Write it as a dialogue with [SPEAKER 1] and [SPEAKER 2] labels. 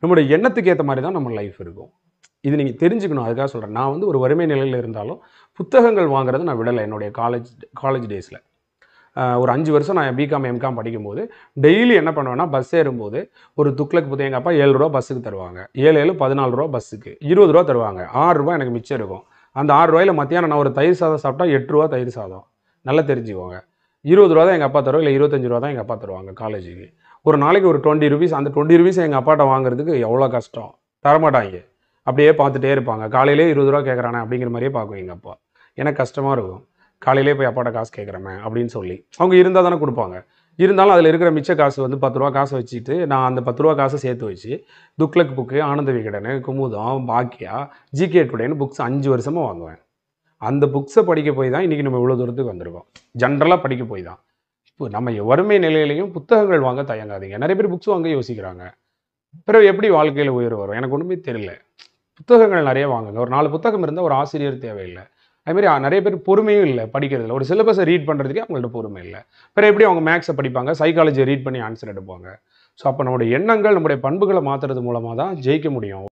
[SPEAKER 1] நம்முடைய எண்ணத்துக்கு ஏத்த மாரி தான் நம்ம லைஃப் இருக்கும். இது நீங்க தெரிஞ்சுக்கணும். அதுக்காக சொல்றேன். நான் வந்து ஒரு வறுமை நிலையில இருந்தாலும், புத்தகங்கள் வாங்குறத நான் விடல. என்னுடைய காலேஜ் டேஸ்ல. ஒரு 5 வருஷம் நான் பிகாம், எம்காம் படிக்கும்போது, டெய்லி என்ன பண்ணுவேன்னா, பஸ் ஏறும்போது ஒரு துக்ளக் புத்தகம் எங்க அப்பா ரூ. 7 பஸ்ஸுக்கு தருவாங்க. 7 7 14 பஸ்ஸுக்கு. ரூ. 20 தருவாங்க. ரூ. 6 எனக்கு மிச்சம் இருக்கும். அந்த ரூ. 6ல மத்தியானம் நான் ஒரு தயிர் சாதம் சாப்பிட்டா ரூ. 8 தயிர் சாதம். நல்லா தெரிஞ்சுக்கோங்க. ரூ. 20 தான் எங்க அப்பா தருவாங்க. இல்ல ரூ. 25 தான் எங்க அப்பா தருவாங்க காலேஜுக்கு. ஒரு நாளைக்கு ஒரு ₹20 அந்த ₹20 எங்க அப்பாட்ட வாங்குறதுக்கு எவ்வளோ கஷ்டம். தரமாட்டாய்ங்க. அப்படியே பார்த்துட்டே இருப்பாங்க. காலையிலேயே ரூ. 20 கேட்குறானே அப்படிங்கிற மாரியே பார்க்கும் எங்க அப்பா. எனக்கு கஷ்டமா இருக்கும். காலையிலேயே போய் அப்பாட்ட காசு கேட்குறமே அப்படின்னு சொல்லி. அவங்க இருந்தா தானே குடுப்பாங்க. இருந்தாலும் அதில இருக்கிற மிச்ச காசு வந்து ₹10 காச வச்சுட்டு, நான் அந்த ₹10 காச சேர்த்து வச்சு, துக்ளக் புக்கு, ஆனந்த விகடனு, குமுதம், பாக்யா, ஜிகே டுடேன்னு புக்ஸ் 5 வருஷமா வாங்குவேன். அந்த புக்ஸ படிக்க போய் தான் இன்னைக்கு நம்ம இவ்வளோ தூரத்துக்கு வந்திருக்கோம். ஜென்ரலா படிக்க போய் தான். இப்போ நம்ம வறுமை நிலையிலயும் புத்தகங்கள் வாங்க தயங்காதீங்க. நெறைய பேர் புக்ஸ் வாங்க யோசிக்கிறாங்க. பிறகு எப்படி வாழ்க்கையில உயர்வு வரும்? எனக்கு ஒண்ணுமே தெரியல. புத்தகங்கள் நெறைய வாங்குங்க. ஒரு 4 புத்தகம் இருந்தா ஒரு ஆசிரியர் தேவையில்ல. அதுமாரி நெறைய பேர் பொறுமையும் இல்ல படிக்கிறதுல. ஒரு சிலபஸ ரீட் பண்றதுக்கே அவங்கள்ட்ட பொறுமை இல்ல. பிறகு எப்படி அவங்க மேத்ஸ படிப்பாங்க? சைக்காலஜிய ரீட் பண்ணி ஆன்ஸர் எடுப்பாங்க. ஸோ அப்ப நம்முடைய எண்ணங்கள், நம்முடைய பண்புகள மாத்துறது மூலமா தான் ஜெயிக்க முடியும்.